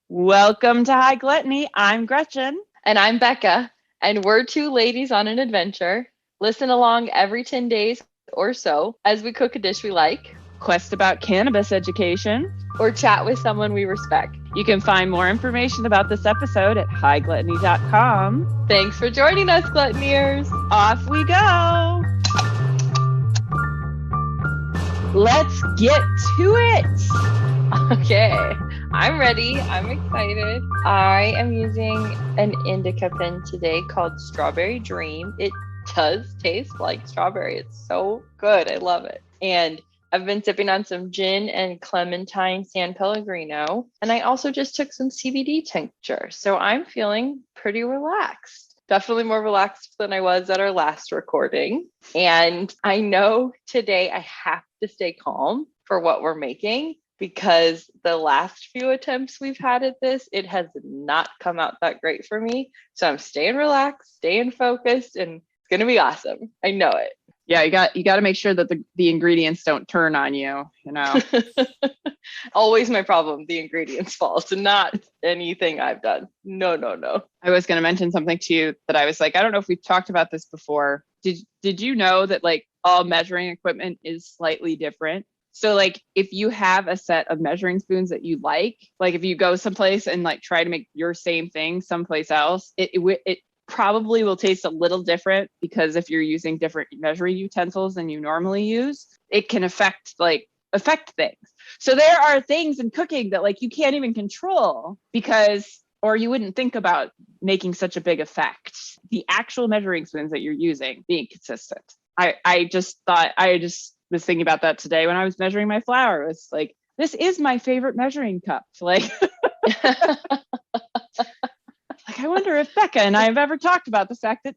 Welcome to High Gluttony. I'm Gretchen. And I'm Becca, and we're two ladies on an adventure. Listen along every 10 days or so as we cook a dish we like, Quest about cannabis education. or chat with someone we respect. You can find more information about this episode at highgluttony.com. Thanks for joining us, Gluttoneers. Off we go. Let's get to it. Okay, I'm ready. I'm excited. I am using an indica pen today called Strawberry Dream. It does taste like strawberry. It's so good. I love it. And I've been sipping on some gin and clementine San Pellegrino. And I also just took some CBD tincture. So I'm feeling pretty relaxed. Definitely more relaxed than I was at our last recording. And I know today I have to stay calm for what we're making because the last few attempts we've had at this, it has not come out that great for me. So I'm staying relaxed, staying focused, and it's going to be awesome. I know it. Yeah, you got to make sure that the ingredients don't turn on you, you know. Always my problem, the ingredients fault, not anything I've done. No. I was going to mention something to you that I was like, I don't know if we've talked about this before. Did you know that like all measuring equipment is slightly different? So like if you have a set of measuring spoons that you like if you go someplace and like try to make your same thing someplace else, it probably will taste a little different because if you're using different measuring utensils than you normally use, it can affect things. So there are things in cooking that like you can't even control or you wouldn't think about making such a big effect. The actual measuring spoons that you're using being consistent. I just was thinking about that today when I was measuring my flour. It's like, this is my favorite measuring cup. Like, I wonder if Becca and I have ever talked about the fact that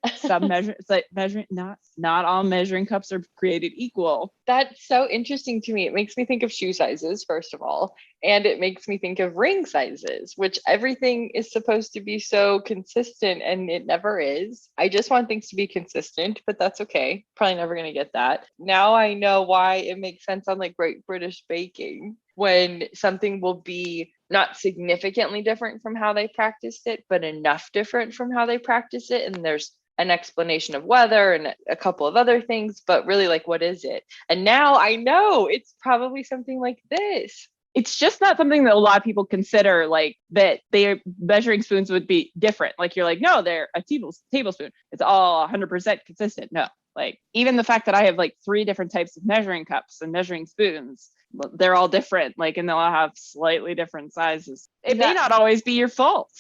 not all measuring cups are created equal. That's so interesting to me. It makes me think of shoe sizes, first of all, and it makes me think of ring sizes, which everything is supposed to be so consistent and it never is. I just want things to be consistent, but that's okay. Probably never going to get that. Now I know why it makes sense on like Great British Baking when something will be not significantly different from how they practiced it, but enough different from how they practice it. And there's an explanation of weather and a couple of other things, but really like, what is it? And now I know it's probably something like this. It's just not something that a lot of people consider, like that their measuring spoons would be different. Like you're like, no, they're a tablespoon. It's all 100% consistent. No, like even the fact that I have like 3 different types of measuring cups and measuring spoons, they're all different, like, and they'll have slightly different sizes. It may not always be your fault.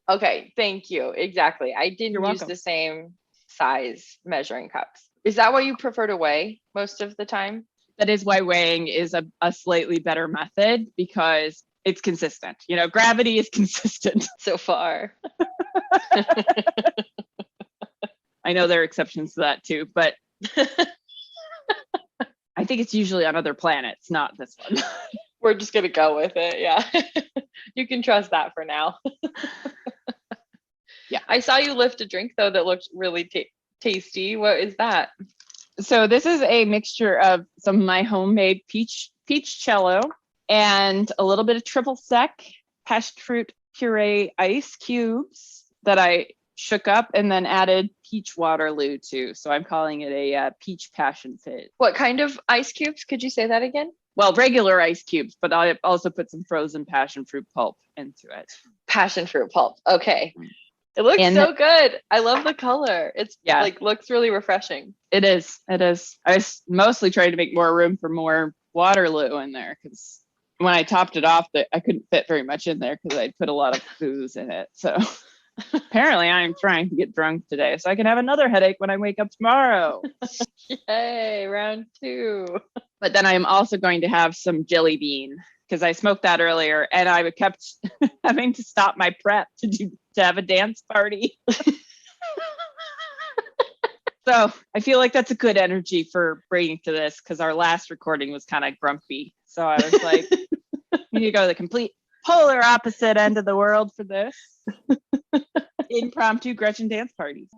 Okay, thank you. Exactly. I didn't use the same size measuring cups. Is that why you prefer to weigh most of the time? That is why weighing is a slightly better method because it's consistent. You know, gravity is consistent. So far. I know there are exceptions to that too, but I think it's usually on other planets, not this one. We're just going to go with it. Yeah. You can trust that for now. Yeah. I saw you lift a drink though that looked really tasty. What is that? So this is a mixture of some of my homemade peach cello and a little bit of triple sec passion fruit puree ice cubes that I shook up and then added peach Waterloo to. So I'm calling it a peach passion fizz. What kind of ice cubes? Could you say that again? Well, regular ice cubes, but I also put some frozen passion fruit pulp into it. Passion fruit pulp. Okay. It looks so good. I love the color. It's like looks really refreshing. It is. I was mostly trying to make more room for more Waterloo in there because when I topped it off, I couldn't fit very much in there because I'd put a lot of booze in it. So apparently I'm trying to get drunk today so I can have another headache when I wake up tomorrow. Yay, round 2. But then I'm also going to have some jelly bean because I smoked that earlier and I kept having to stop my prep to have a dance party. So I feel like that's a good energy for bringing to this because our last recording was kind of grumpy. So I was like, we need to go to the complete polar opposite end of the world for this. Impromptu Gretchen dance parties.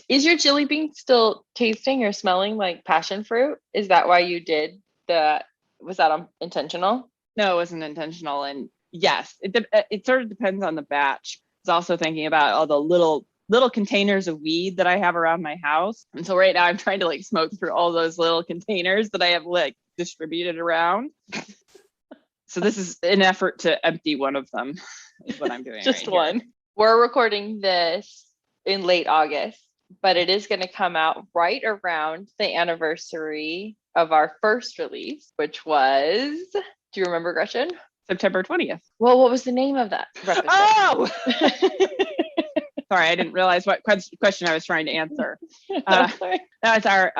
Is your jelly bean still tasting or smelling like passion fruit? Is that why you did was that intentional? No, it wasn't intentional. And Yes, it sort of depends on the batch. I was also thinking about all the little containers of weed that I have around my house. And so right now I'm trying to like smoke through all those little containers that I have like distributed around. So this is an effort to empty one of them is what I'm doing. Just right one. here. We're recording this in late August, but it is going to come out right around the anniversary of our first release, which was, do you remember, Gretchen? September 20th. Well, what was the name of that episode? Oh! Sorry, I didn't realize what question I was trying to answer. That's our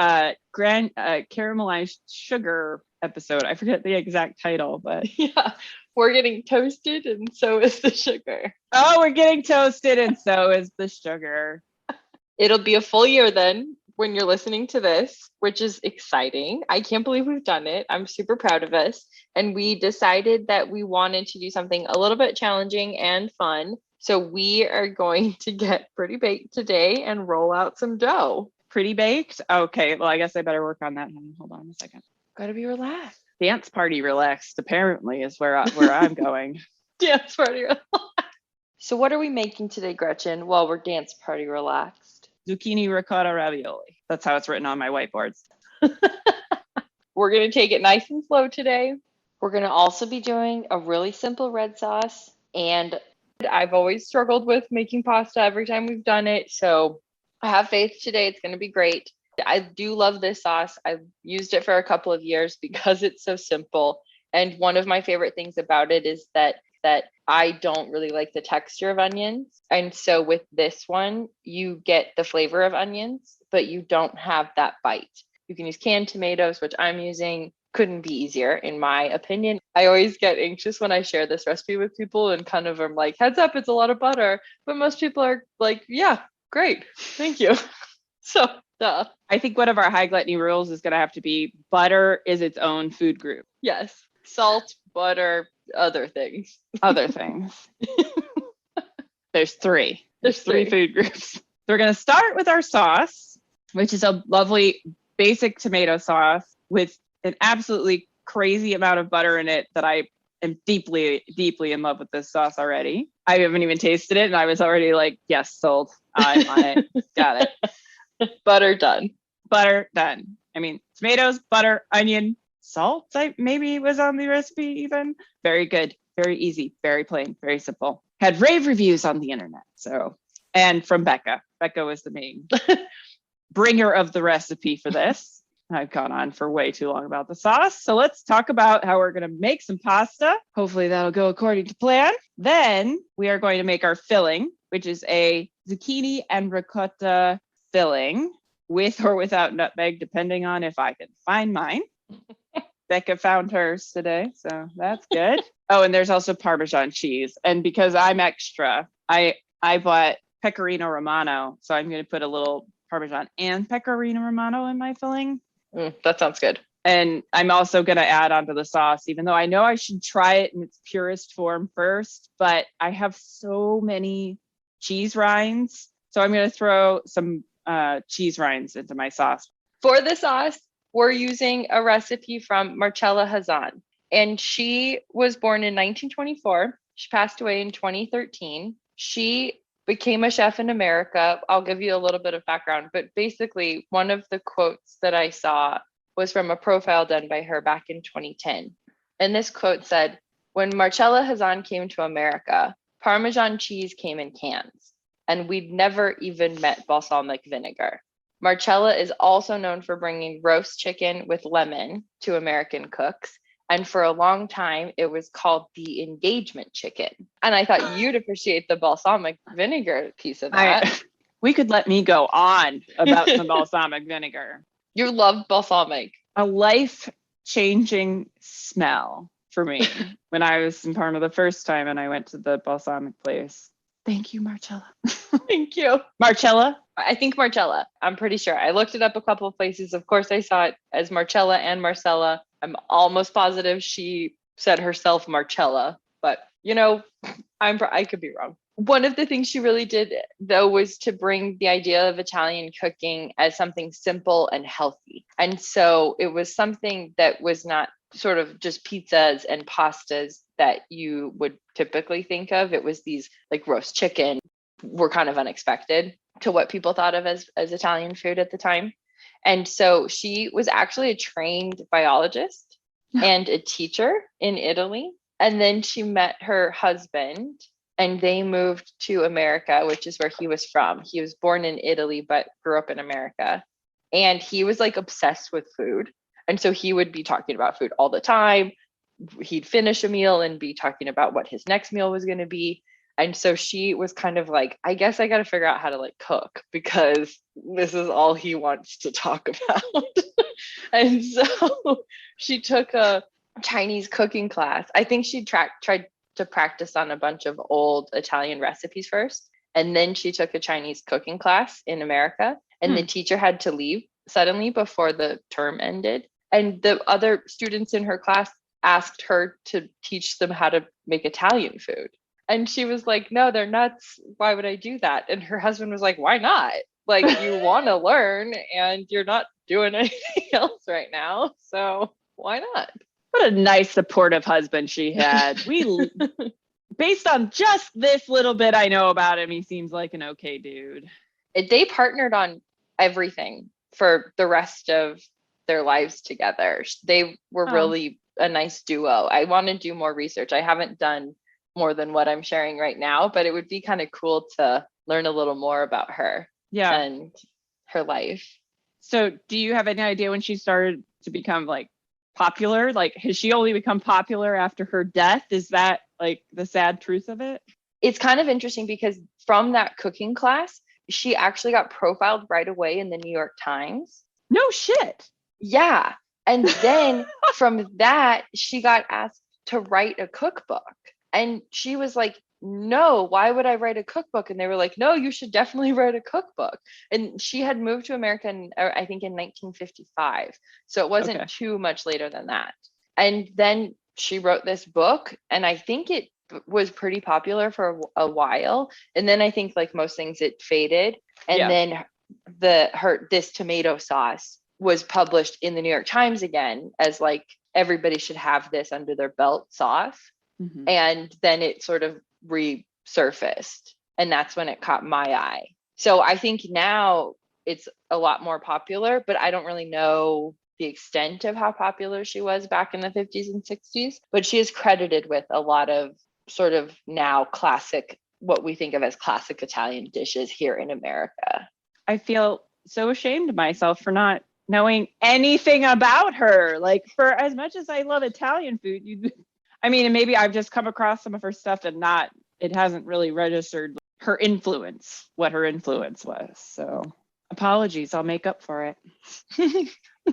caramelized sugar episode. I forget the exact title, but yeah, we're getting toasted and so is the sugar. Oh, we're getting toasted and so is the sugar. It'll be a full year then when you're listening to this, which is exciting. I can't believe we've done it. I'm super proud of us. And we decided that we wanted to do something a little bit challenging and fun. So we are going to get pretty baked today and roll out some dough. Pretty baked? Okay, well, I guess I better work on that. Hold on a second. Gotta be relaxed. Dance party relaxed, apparently, is where I'm going. Dance party relaxed. So what are we making today, Gretchen, while we're dance party relaxed? Zucchini ricotta ravioli. That's how it's written on my whiteboards. We're going to take it nice and slow today. We're going to also be doing a really simple red sauce. And I've always struggled with making pasta every time we've done it. So I have faith today. It's going to be great. I do love this sauce. I've used it for a couple of years because it's so simple. And one of my favorite things about it is that I don't really like the texture of onions. And so with this one, you get the flavor of onions, but you don't have that bite. You can use canned tomatoes, which I'm using. Couldn't be easier, in my opinion. I always get anxious when I share this recipe with people and kind of am like, heads up, it's a lot of butter. But most people are like, yeah, great. Thank you. So, duh. I think one of our high gluttony rules is going to have to be butter is its own food group. Yes. Salt, butter, other things. Other things. There's three. There's three food groups. So we're going to start with our sauce, which is a lovely basic tomato sauce with an absolutely crazy amount of butter in it that I am deeply, deeply in love with this sauce already. I haven't even tasted it and I was already like, yes, sold. I'm on it. Got it. Butter done. Butter done. I mean, tomatoes, butter, onion, salt, maybe was on the recipe even. Very good. Very easy. Very plain. Very simple. Had rave reviews on the internet. So, and from Becca. Becca was the main bringer of the recipe for this. I've gone on for way too long about the sauce. So let's talk about how we're going to make some pasta. Hopefully that'll go according to plan. Then we are going to make our filling, which is a zucchini and ricotta filling with or without nutmeg, depending on if I can find mine. Becca found hers today, so that's good. Oh, and there's also Parmesan cheese. And because I'm extra, I bought Pecorino Romano. So I'm going to put a little Parmesan and Pecorino Romano in my filling. That sounds good. And I'm also going to add onto the sauce, even though I know I should try it in its purest form first, but I have so many cheese rinds. So I'm going to throw some cheese rinds into my sauce. For the sauce, we're using a recipe from Marcella Hazan. And she was born in 1924. She passed away in 2013. She became a chef in America. I'll give you a little bit of background, but basically one of the quotes that I saw was from a profile done by her back in 2010. And this quote said, "When Marcella Hazan came to America, Parmesan cheese came in cans, and we'd never even met balsamic vinegar. Marcella is also known for bringing roast chicken with lemon to American cooks. And for a long time, it was called the engagement chicken." And I thought you'd appreciate the balsamic vinegar piece of that. We could let me go on about some balsamic vinegar. You love balsamic. A life-changing smell for me when I was in Parma the first time and I went to the balsamic place. Thank you, Marcella. Thank you. Marcella? I think Marcella. I'm pretty sure. I looked it up a couple of places. Of course, I saw it as Marcella and Marcella. I'm almost positive she said herself Marcella, but I could be wrong. One of the things she really did, though, was to bring the idea of Italian cooking as something simple and healthy. And so it was something that was not sort of just pizzas and pastas, that you would typically think of. It was these like roast chicken were kind of unexpected to what people thought of as Italian food at the time. And so she was actually a trained biologist and a teacher in Italy. And then she met her husband and they moved to America, which is where he was from. He was born in Italy, but grew up in America. And he was like obsessed with food. And so he would be talking about food all the time. He'd finish a meal and be talking about what his next meal was going to be. And so she was kind of like, I guess I got to figure out how to like cook because this is all he wants to talk about. And so she took a Chinese cooking class. I think she tried to practice on a bunch of old Italian recipes first. And then she took a Chinese cooking class in America. And the teacher had to leave suddenly before the term ended. And the other students in her class asked her to teach them how to make Italian food. And she was like, no, they're nuts. Why would I do that? And her husband was like, why not? Like, you want to learn and you're not doing anything else right now. So why not? What a nice, supportive husband she had. Based on just this little bit I know about him, he seems like an okay dude. They partnered on everything for the rest of their lives together. They were really a nice duo. I want to do more research. I haven't done more than what I'm sharing right now, but it would be kind of cool to learn a little more about her and her life. So do you have any idea when she started to become like popular? Like, has she only become popular after her death? Is that like the sad truth of it? It's kind of interesting because from that cooking class, she actually got profiled right away in the New York Times. No shit. Yeah. And then from that, she got asked to write a cookbook. And she was like, no, why would I write a cookbook? And they were like, no, you should definitely write a cookbook. And she had moved to America, I think in 1955. So it wasn't too much later than that. And then she wrote this book, and I think it was pretty popular for a while. And then I think like most things, it faded. And then this tomato sauce was published in the New York Times again as like, everybody should have this under their belt sauce. Mm-hmm. And then it sort of resurfaced, and that's when it caught my eye. So I think now it's a lot more popular, but I don't really know the extent of how popular she was back in the 50s and 60s. But she is credited with a lot of sort of now classic, what we think of as classic Italian dishes here in America. I feel so ashamed of myself for not knowing anything about her. Like, for as much as I love Italian food, and maybe I've just come across some of her stuff and it hasn't really registered her influence, what her influence was. So apologies, I'll make up for it.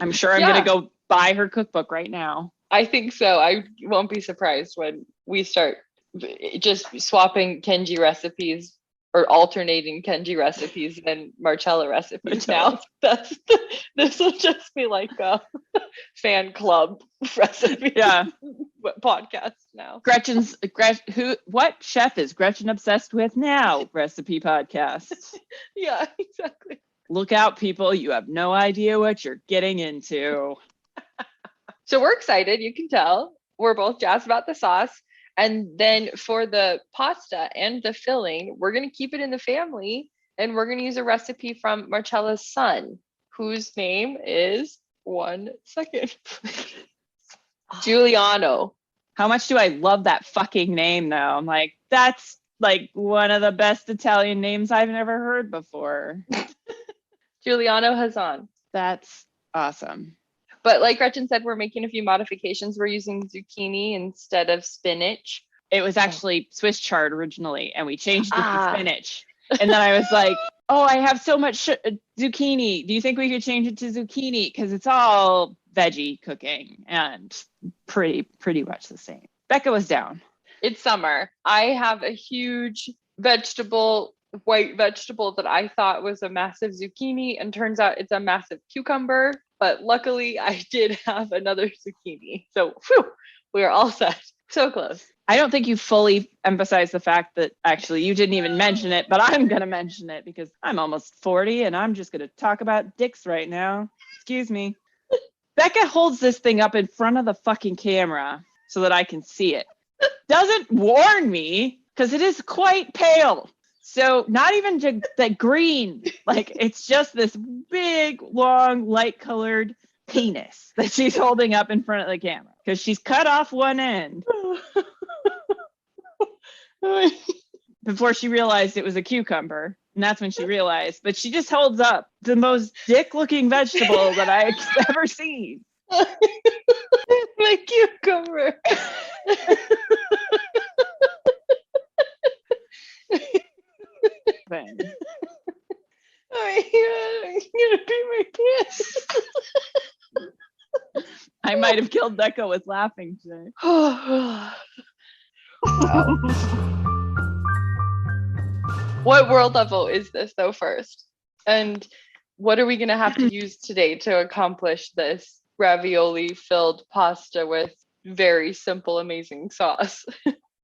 I'm sure I'm going to go buy her cookbook right now. I think so. I won't be surprised when we start just swapping Kenji recipes or alternating Kenji recipes and Marcella recipes now. This will just be like a fan club recipe podcast now. What chef is Gretchen obsessed with now? Recipe podcast. Yeah, exactly. Look out, people. You have no idea what you're getting into. So we're excited. You can tell. We're both jazzed about the sauce. And then for the pasta and the filling, we're going to keep it in the family. And we're going to use a recipe from Marcella's son, whose name is, one second, Giuliano. How much do I love that fucking name, though? I'm like, that's like one of the best Italian names I've ever heard before. Giuliano Hazan. That's awesome. But like Gretchen said, we're making a few modifications. We're using zucchini instead of spinach. It was actually Swiss chard originally, and we changed it to spinach. And then I was like, oh, I have so much zucchini. Do you think we could change it to zucchini? Because it's all veggie cooking and pretty much the same. Becca was down. It's summer. I have a huge white vegetable that I thought was a massive zucchini, and turns out it's a massive cucumber. But luckily, I did have another zucchini. So we are all set. So close. I don't think you fully emphasized the fact that actually you didn't even mention it, but I'm going to mention it because I'm almost 40 and I'm just going to talk about dicks right now. Excuse me. Becca holds this thing up in front of the fucking camera so that I can see it. doesn't warn me because it is quite pale. So not even the green, like it's just this big, long, light-colored penis that she's holding up in front of the camera because she's cut off one end before she realized it was a cucumber. And that's when she realized, but she just holds up the most dick-looking vegetable that I've ever seen. My cucumber. Thing. I'm gonna pee my pants. I might have killed Deco with laughing today. Wow. What world level is this though first? And what are we gonna have to use today to accomplish this ravioli filled pasta with very simple, amazing sauce?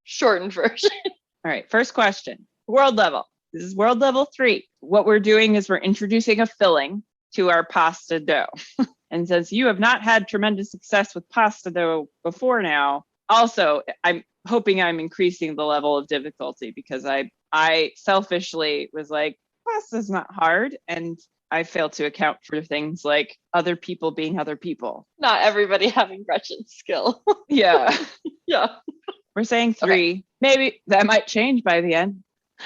Shortened version. All right, first question. World level. This is world level 3. What we're doing is we're introducing a filling to our pasta dough. And since you have not had tremendous success with pasta dough before now, also, I'm hoping I'm increasing the level of difficulty because I selfishly was like, pasta's not hard. And I failed to account for things like other people being other people. Not everybody having Gretchen's skill. Yeah. Yeah. We're saying 3. Okay. Maybe that might change by the end.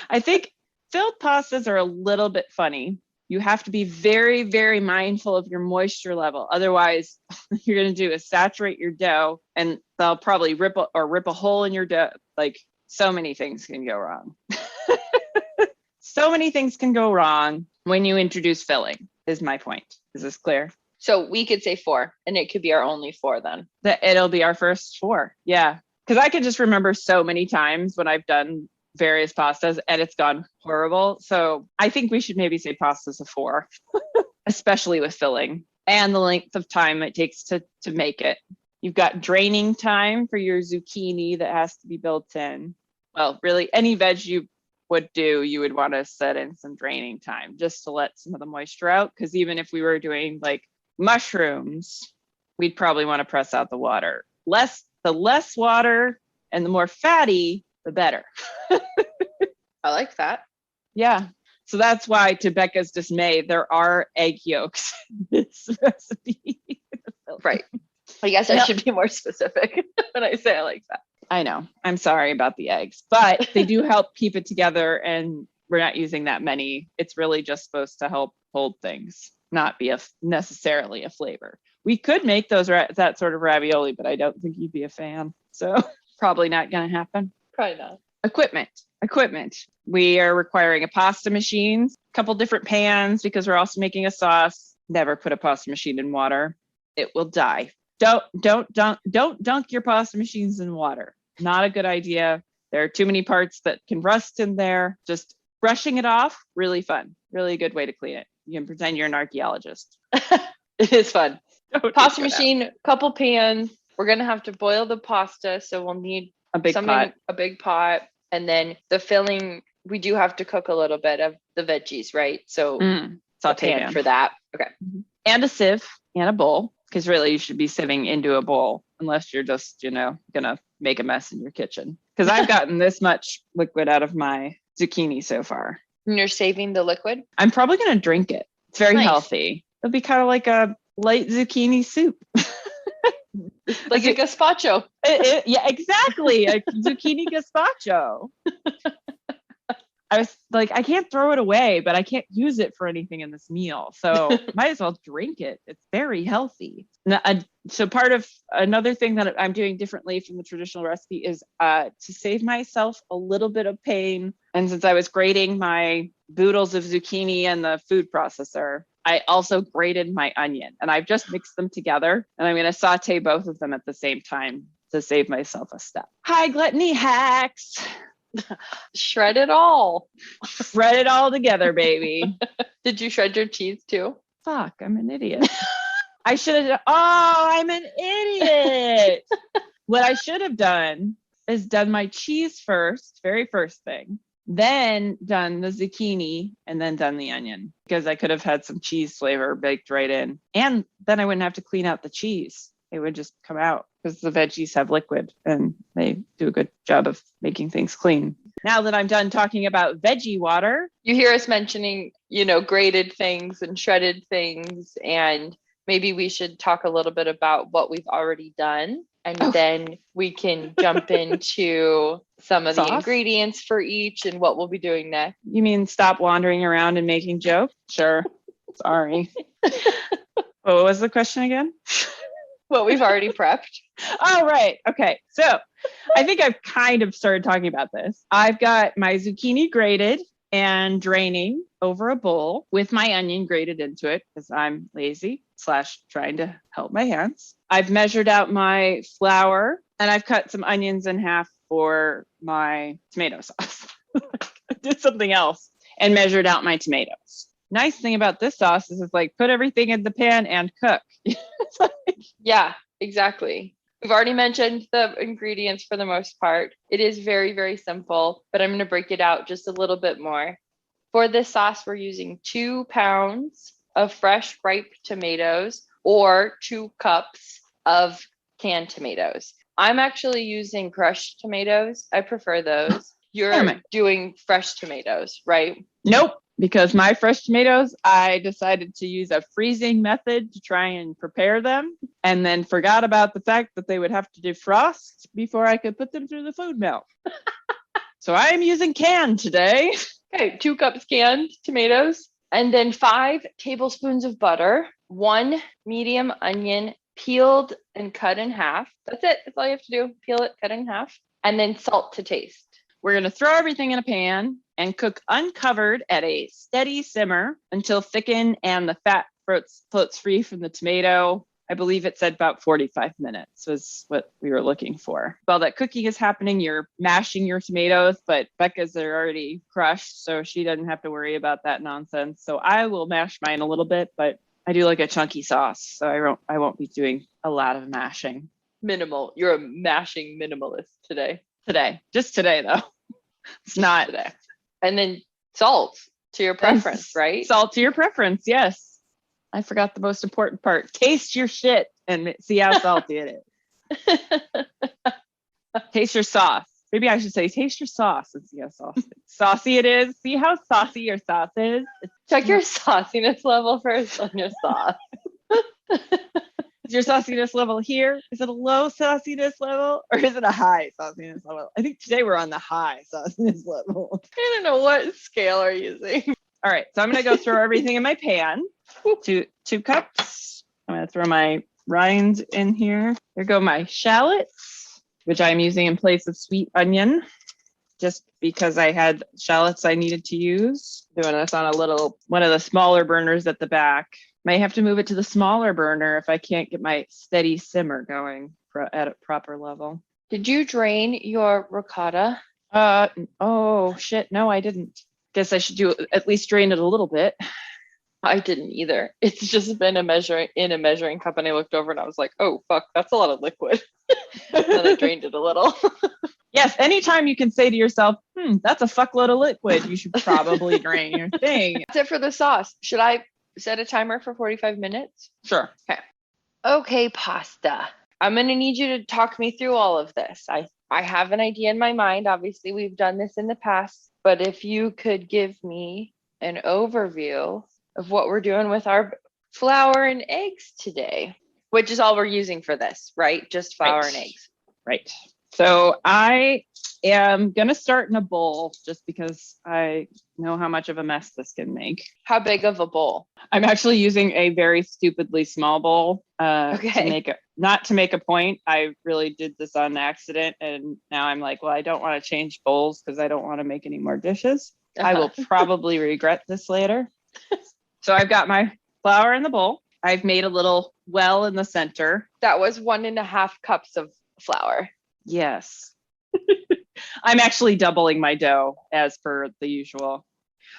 I think filled pastas are a little bit funny. You have to be very, very mindful of your moisture level. Otherwise, you're going to do is saturate your dough and they'll probably rip a hole in your dough. Like so many things can go wrong. So many things can go wrong when you introduce filling is my point. Is this clear? So we could say 4 and it could be our only 4 then. It'll be our first 4. Yeah. Because I can just remember so many times when I've done various pastas and it's gone horrible. So I think we should maybe say pasta's a 4, especially with filling and the length of time it takes to make it. You've got draining time for your zucchini that has to be built in. Well, really any veg you would do, you would want to set in some draining time just to let some of the moisture out. Because even if we were doing like mushrooms, we'd probably want to press out the water. The less water and the more fatty, the better. I like that. Yeah. So that's why, to Becca's dismay, there are egg yolks in this recipe. Right. I guess I should be more specific when I say I like that. I know. I'm sorry about the eggs, but they do help keep it together and we're not using that many. It's really just supposed to help hold things, not be necessarily a flavor. We could make those that sort of ravioli, but I don't think you'd be a fan. So probably not going to happen. Probably not. Equipment. We are requiring a pasta machine, a couple different pans because we're also making a sauce. Never put a pasta machine in water. It will die. Don't dunk your pasta machines in water. Not a good idea. There are too many parts that can rust in there. Just brushing it off, really fun. Really good way to clean it. You can pretend you're an archaeologist. It is fun. Pasta machine, couple pans. We're going to have to boil the pasta. So we'll need a big pot. And then the filling, we do have to cook a little bit of the veggies, right? So a pan for that. Okay. And a sieve and a bowl. Because really you should be sieving into a bowl unless you're just, going to make a mess in your kitchen. Because I've gotten this much liquid out of my zucchini so far. And you're saving the liquid? I'm probably going to drink it. It's very healthy. It'll be kind of like a light zucchini soup. Like a gazpacho. Yeah, exactly. A zucchini gazpacho. I was like, I can't throw it away, but I can't use it for anything in this meal. So might as well drink it. It's very healthy. So part of another thing that I'm doing differently from the traditional recipe is to save myself a little bit of pain. And since I was grating my boodles of zucchini in the food processor, I also grated my onion and I've just mixed them together and I'm going to saute both of them at the same time to save myself a step. Hi, gluttony hacks. Shred it all. Shred it all together, baby. Did you shred your cheese too? Fuck, I'm an idiot. I should have. Oh, I'm an idiot. What I should have done is done my cheese first, very first thing, then done the zucchini and then done the onion because I could have had some cheese flavor baked right in. And then I wouldn't have to clean out the cheese. It would just come out. because the veggies have liquid and they do a good job of making things clean. Now that I'm done talking about veggie water. You hear us mentioning, grated things and shredded things, and maybe we should talk a little bit about what we've already done. And then we can jump into some of the ingredients for each and what we'll be doing next. You mean stop wandering around and making jokes? Sure. Sorry. What was the question again? What we've already prepped. Oh, right. Okay. So I think I've kind of started talking about this. I've got my zucchini grated and draining over a bowl with my onion grated into it because I'm lazy / trying to help my hands. I've measured out my flour and I've cut some onions in half for my tomato sauce. I did something else and measured out my tomatoes. Nice thing about this sauce is it's like put everything in the pan and cook. Yeah, exactly. We've already mentioned the ingredients for the most part. It is very, very simple, but I'm going to break it out just a little bit more. For this sauce, we're using 2 pounds of fresh ripe tomatoes or 2 cups of canned tomatoes. I'm actually using crushed tomatoes. I prefer those. You're doing fresh tomatoes, right? Nope. Because my fresh tomatoes, I decided to use a freezing method to try and prepare them and then forgot about the fact that they would have to defrost before I could put them through the food mill. So I am using canned today. Okay, 2 cups canned tomatoes and then 5 tablespoons of butter, 1 medium onion peeled and cut in half. That's it. That's all you have to do. Peel it, cut it in half, and then salt to taste. We're going to throw everything in a pan and cook uncovered at a steady simmer until thickened and the fat floats free from the tomato. I believe it said about 45 minutes was what we were looking for. While that cooking is happening, you're mashing your tomatoes, but Becca's are already crushed, so she doesn't have to worry about that nonsense. So I will mash mine a little bit, but I do like a chunky sauce, so I won't be doing a lot of mashing. Minimal. You're a mashing minimalist today. Just today though. It's not today. And then salt to your preference, right? Salt to your preference, yes. I forgot the most important part. Taste your shit and see how salty it is. Taste your sauce. Maybe I should say taste your sauce and see how saucy it is. See how saucy your sauce is. Check your sauciness level first on your sauce. Is your sauciness level here? Is it a low sauciness level or is it a high sauciness level? I think today we're on the high sauciness level. I don't know what scale are you using. All right, so I'm going to go throw everything in my pan. 2 cups. I'm going to throw my rinds in here. Here go my shallots, which I'm using in place of sweet onion, just because I had shallots I needed to use. Doing this on one of the smaller burners at the back. May have to move it to the smaller burner if I can't get my steady simmer going at a proper level. Did you drain your ricotta? Oh shit, no, I didn't. Guess I should at least drain it a little bit. I didn't either. It's just been a measuring cup, and I looked over and I was like, oh fuck, that's a lot of liquid. And then I drained it a little. Yes, anytime you can say to yourself, that's a fuckload of liquid, you should probably drain your thing. That's it for the sauce. Should I set a timer for 45 minutes? Sure. Okay, pasta. I'm going to need you to talk me through all of this. I have an idea in my mind. Obviously, we've done this in the past, but if you could give me an overview of what we're doing with our flour and eggs today, which is all we're using for this, right? Just flour and eggs. Right. So I am going to start in a bowl just because I know how much of a mess this can make. How big of a bowl? I'm actually using a very stupidly small bowl not to make a point. I really did this on accident. And now I'm like, well, I don't want to change bowls because I don't want to make any more dishes. I will probably regret this later. So I've got my flour in the bowl. I've made a little well in the center. That was 1.5 cups of flour. Yes. I'm actually doubling my dough as per the usual.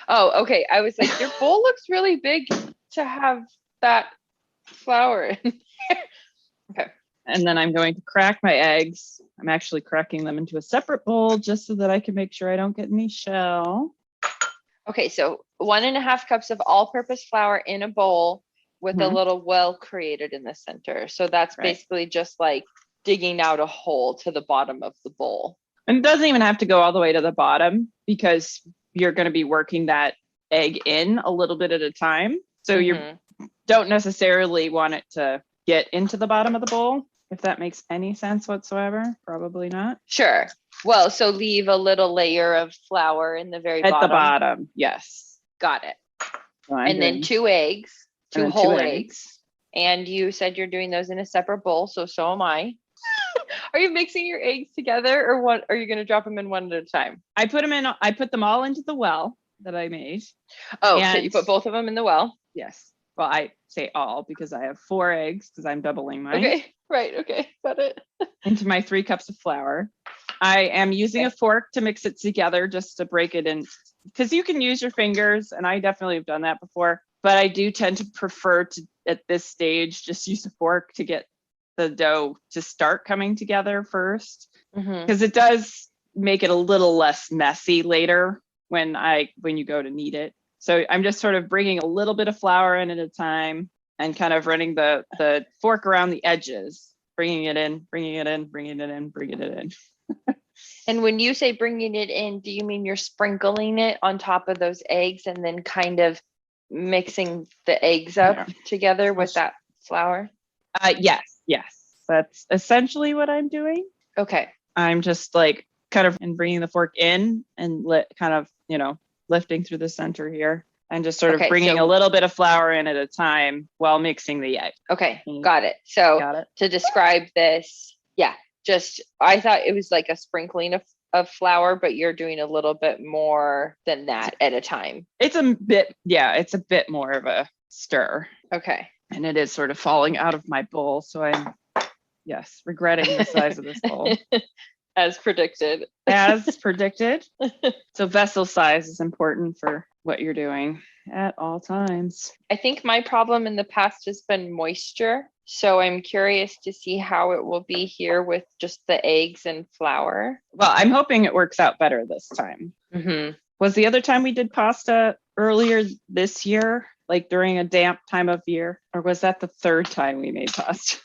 Oh, okay. I was like, your bowl looks really big to have that flour in there. Okay. And then I'm going to crack my eggs. I'm actually cracking them into a separate bowl just so that I can make sure I don't get any shell. Okay, so 1.5 cups of all-purpose flour in a bowl with a little well created in the center. So that's basically just like digging out a hole to the bottom of the bowl. And it doesn't even have to go all the way to the bottom because you're going to be working that egg in a little bit at a time. So you don't necessarily want it to get into the bottom of the bowl, if that makes any sense whatsoever. Probably not. Sure. Well, so leave a little layer of flour in the very At bottom. the bottom, yes. Got it. So and then 2 eggs, 2 whole eggs. And you said you're doing those in a separate bowl, so am I. Are you mixing your eggs together, or what? Are you going to drop them in one at a time? I put them all into the well that I made. Oh, so you put both of them in the well? Yes. Well, I say all because I have 4 eggs because I'm doubling mine. Okay, right. Okay, got it. Into my 3 cups of flour. I am using a fork to mix it together just to break it in, because you can use your fingers, and I definitely have done that before. But I do tend to prefer to, at this stage, just use a fork to get the dough to start coming together first, because it does make it a little less messy later when you go to knead it. So I'm just sort of bringing a little bit of flour in at a time and kind of running the fork around the edges, bringing it in, bringing it in, bringing it in, bringing it in. And when you say bringing it in, do you mean you're sprinkling it on top of those eggs and then kind of mixing the eggs up together with that flour? Yes. That's essentially what I'm doing. Okay. I'm just like kind of bringing the fork in and lifting through the center here and just sort of bringing a little bit of flour in at a time while mixing the egg. Okay. Got it. So to describe this, I thought it was like a sprinkling of flour, but you're doing a little bit more than that at a time. It's a bit more of a stir. Okay. And it is sort of falling out of my bowl. So I'm, regretting the size of this bowl. As predicted. So vessel size is important for what you're doing at all times. I think my problem in the past has been moisture. So I'm curious to see how it will be here with just the eggs and flour. Well, I'm hoping it works out better this time. Was the other time we did pasta earlier this year, like during a damp time of year? Or was that the 3rd time we made pasta?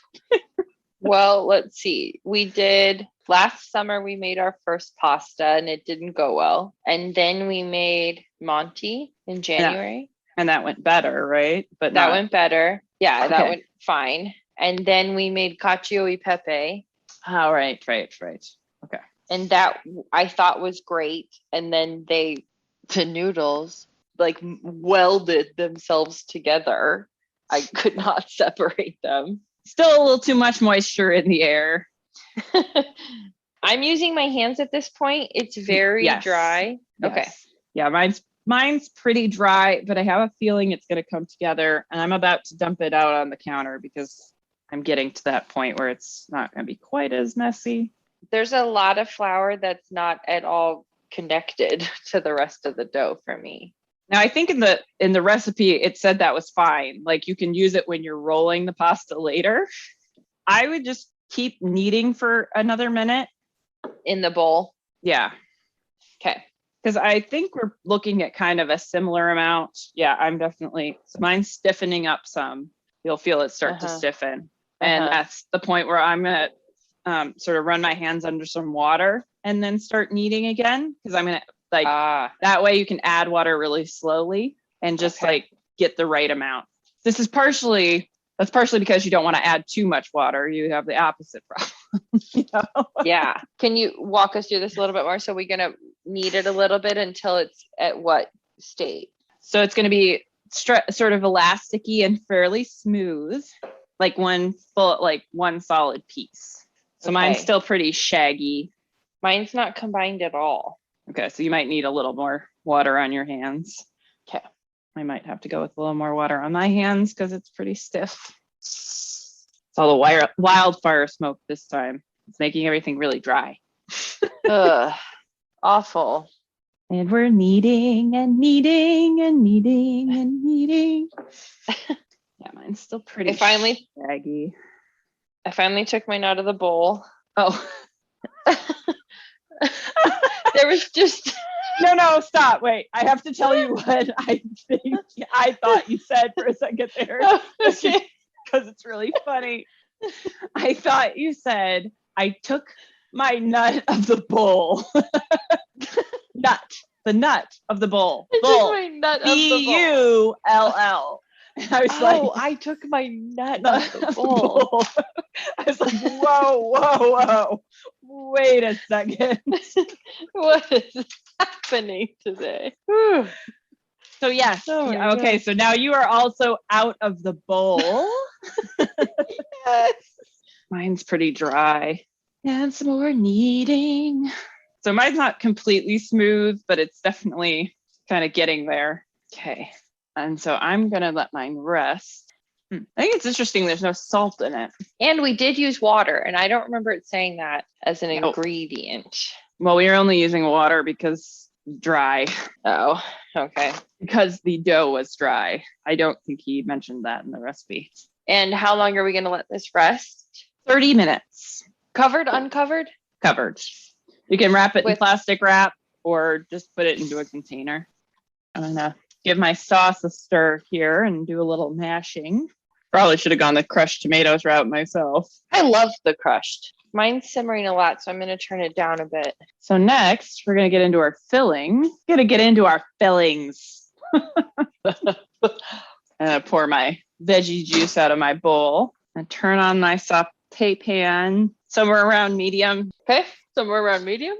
Well, let's see. We did last summer, we made our first pasta and it didn't go well. And then we made Monty in January. And that went better, right? But that went better. Yeah, that went fine. And then we made cacio e pepe. Oh, right. Okay. And that I thought was great. And then the noodles like welded themselves together. I could not separate them. Still a little too much moisture in the air. I'm using my hands at this point. It's very dry. Yes. Okay. Yeah, mine's pretty dry, but I have a feeling it's going to come together, and I'm about to dump it out on the counter because I'm getting to that point where it's not going to be quite as messy. There's a lot of flour that's not at all connected to the rest of the dough for me. Now, I think in the recipe, it said that was fine. Like you can use it when you're rolling the pasta later. I would just keep kneading for another minute. In the bowl? Yeah. Okay. Because I think we're looking at kind of a similar amount. Yeah, mine's stiffening up some. You'll feel it start to stiffen. And that's the point where I'm going to sort of run my hands under some water and then start kneading again. Because I'm going to that way you can add water really slowly and just get the right amount. That's partially because you don't want to add too much water. You have the opposite problem. Yeah. Can you walk us through this a little bit more? So we're going to knead it a little bit until it's at what state? So it's going to be sort of elasticy and fairly smooth, like one solid piece. So mine's still pretty shaggy. Mine's not combined at all. Okay, so you might need a little more water on your hands. Okay. I might have to go with a little more water on my hands because it's pretty stiff. It's all the wildfire smoke this time. It's making everything really dry. Ugh, awful. And we're kneading and kneading and kneading and kneading. Yeah, mine's still pretty shaggy. I finally took mine out of the bowl. Oh. There was just... No, stop. Wait, I have to tell you what I thought you said for a second there. Oh, okay. Because it's really funny. I thought you said I took my nut of the bowl. The nut of the bowl. I Bull. took my nut of the bowl. B-U-L-L. And I was I took my nut of the bowl. I was like, whoa. Wait a second. What is happening today? Whew. So yes. Oh Yeah, okay, so now you are also out of the bowl. Yes. Mine's pretty dry. And some more kneading. So mine's not completely smooth, but it's definitely kind of getting there. Okay. And so I'm going to let mine rest. I think it's interesting there's no salt in it. And we did use water, and I don't remember it saying that as an ingredient. Well, we are only using water because dry. Oh, okay. Because the dough was dry. I don't think he mentioned that in the recipe. And how long are we going to let this rest? 30 minutes. Covered, uncovered? Covered. You can wrap it in With plastic wrap or just put it into a container. I'm going to give my sauce a stir here and do a little mashing. Probably should have gone the crushed tomatoes route myself. I love the crushed. Mine's simmering a lot, so I'm going to turn it down a bit. So next, we're going to get into our filling. Going to get into our fillings. And pour my veggie juice out of my bowl and turn on my saute pan somewhere around medium. Okay, somewhere around medium.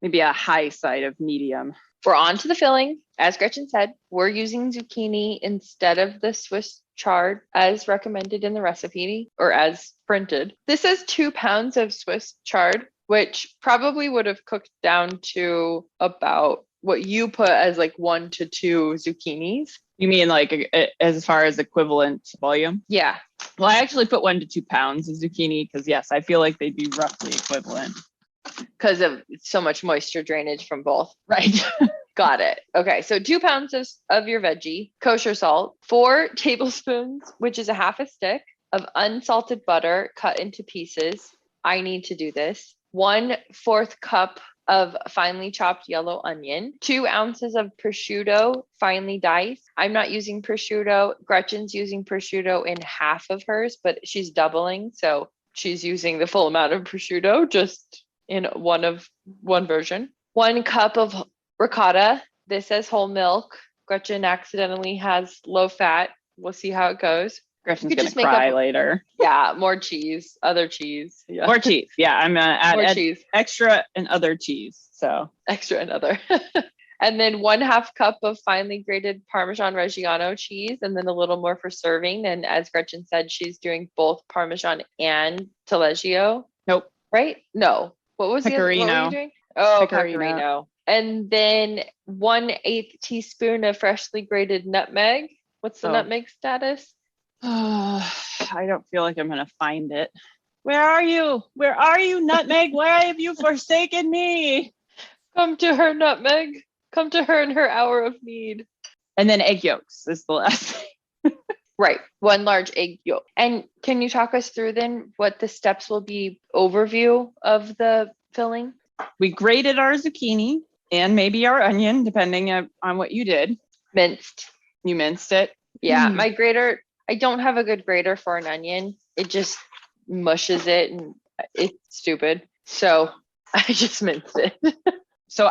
Maybe a high side of medium. We're on to the filling. As Gretchen said, we're using zucchini instead of the Swiss chard as recommended in the recipe or as printed. This says 2 pounds of Swiss chard, which probably would have cooked down to about what you put as like 1 to 2 zucchinis. You mean like as far as equivalent volume? Yeah. Well, I actually put 1 to 2 pounds of zucchini because yes, I feel like they'd be roughly equivalent. Because of so much moisture drainage from both. Right. Got it. Okay. So 2 pounds of your veggie, kosher salt, 4 tablespoons, which is a half a stick of unsalted butter cut into pieces. I need to do this. 1/4 cup of finely chopped yellow onion, 2 ounces of prosciutto, finely diced. I'm not using prosciutto. Gretchen's using prosciutto in half of hers, but she's doubling. So she's using the full amount of prosciutto, just in one version. 1 cup of ricotta. This says whole milk. Gretchen accidentally has low fat. We'll see how it goes. Gretchen's going to cry later. Yeah, more cheese, other cheese. Yeah. More cheese. Yeah, I'm going to add cheese. Extra and other cheese. So extra and other. And then 1/2 cup of finely grated Parmesan Reggiano cheese, and then a little more for serving. And as Gretchen said, she's doing both Parmesan and Taleggio. Nope. Right? No. What was Pecorino. What were you doing? Oh, Pecorino. Pecorino. And then 1/8 teaspoon of freshly grated nutmeg. What's the nutmeg status? I don't feel like I'm going to find it. Where are you? Where are you, nutmeg? Why have you forsaken me? Come to her, nutmeg. Come to her in her hour of need. And then egg yolks is the last thing. Right. 1 large egg yolk. And can you talk us through then what the steps will be, overview of the filling? We grated our zucchini and maybe our onion, depending on what you did. Minced. You minced it? Yeah. My grater, I don't have a good grater for an onion. It just mushes it and it's stupid. So I just minced it. So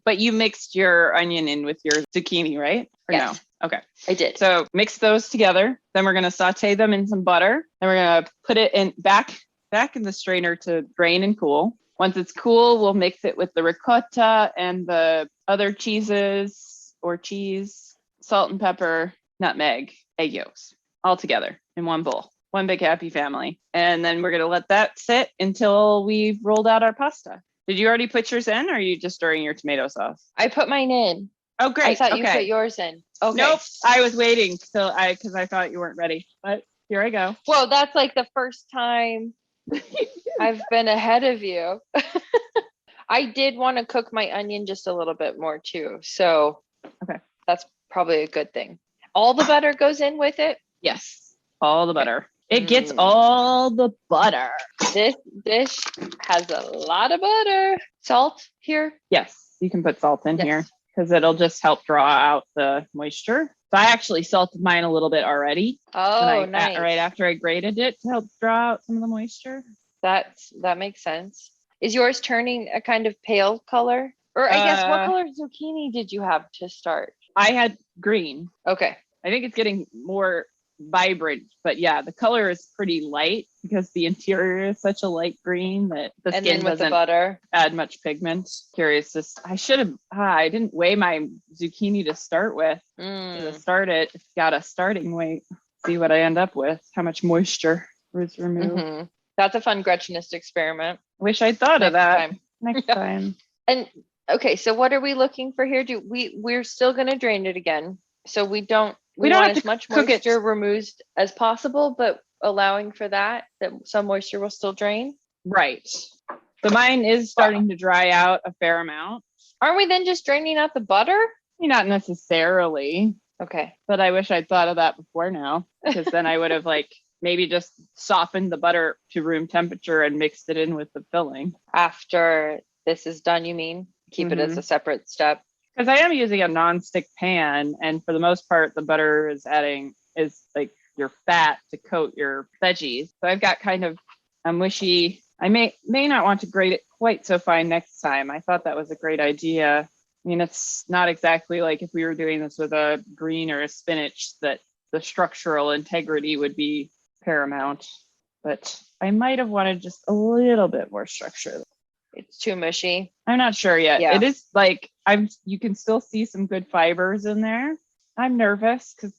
but you mixed your onion in with your zucchini, right? Or yes. No? Okay. I did. So mix those together. Then we're going to saute them in some butter. Then we're going to put it in back in the strainer to drain and cool. Once it's cool, we'll mix it with the ricotta and the other cheeses or cheese, salt and pepper, nutmeg, egg yolks, all together in one bowl. One big happy family. And then we're going to let that sit until we've rolled out our pasta. Did you already put yours in or are you just stirring your tomato sauce? I put mine in. Oh, great. I thought you put yours in. Okay. Nope. I was waiting because I thought you weren't ready, but here I go. Well, that's like the first time I've been ahead of you. I did want to cook my onion just a little bit more too. So okay, that's probably a good thing. All the butter goes in with it? Yes. All the butter. It gets all the butter. This dish has a lot of butter. Salt here? Yes, you can put salt in here because it'll just help draw out the moisture. So I actually salted mine a little bit already. Oh, nice. Right after I grated it to help draw out some of the moisture. That makes sense. Is yours turning a kind of pale color? Or I guess what color zucchini did you have to start? I had green. Okay. I think it's getting more vibrant, but yeah, the color is pretty light because the interior is such a light green that the skin doesn't add much pigment. Curious, I didn't weigh my zucchini to start with. To start it, it's got a starting weight. See what I end up with, how much moisture was removed. Mm-hmm. That's a fun Gretchenist experiment. Wish I'd thought of that next time. And okay, so what are we looking for here? We're still gonna drain it again. So we don't want as much moisture removed as possible, but allowing for that some moisture will still drain. Right. So mine is starting to dry out a fair amount. Aren't we then just draining out the butter? Not necessarily. Okay. But I wish I'd thought of that before now, because then I would have maybe just softened the butter to room temperature and mixed it in with the filling. After this is done, you mean? Keep it as a separate step? Because I am using a non-stick pan, and for the most part, the butter is like your fat to coat your veggies. So I've got kind of a mushy. I may not want to grate it quite so fine next time. I thought that was a great idea. I mean, it's not exactly like if we were doing this with a green or a spinach that the structural integrity would be paramount, but I might have wanted just a little bit more structure. It's too mushy. I'm not sure yet. Yeah. It is you can still see some good fibers in there. I'm nervous because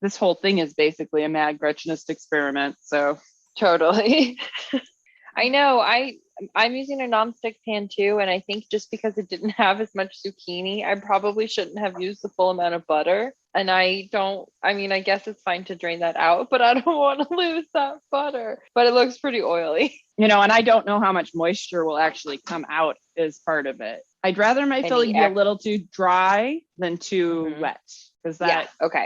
this whole thing is basically a mad Gretchenist experiment. So totally. I know. I'm using a non-stick pan too, and I think just because it didn't have as much zucchini, I probably shouldn't have used the full amount of butter. And I guess it's fine to drain that out, but I don't want to lose that butter. But it looks pretty oily. And I don't know how much moisture will actually come out as part of it. I'd rather my filling be a little too dry than too wet, because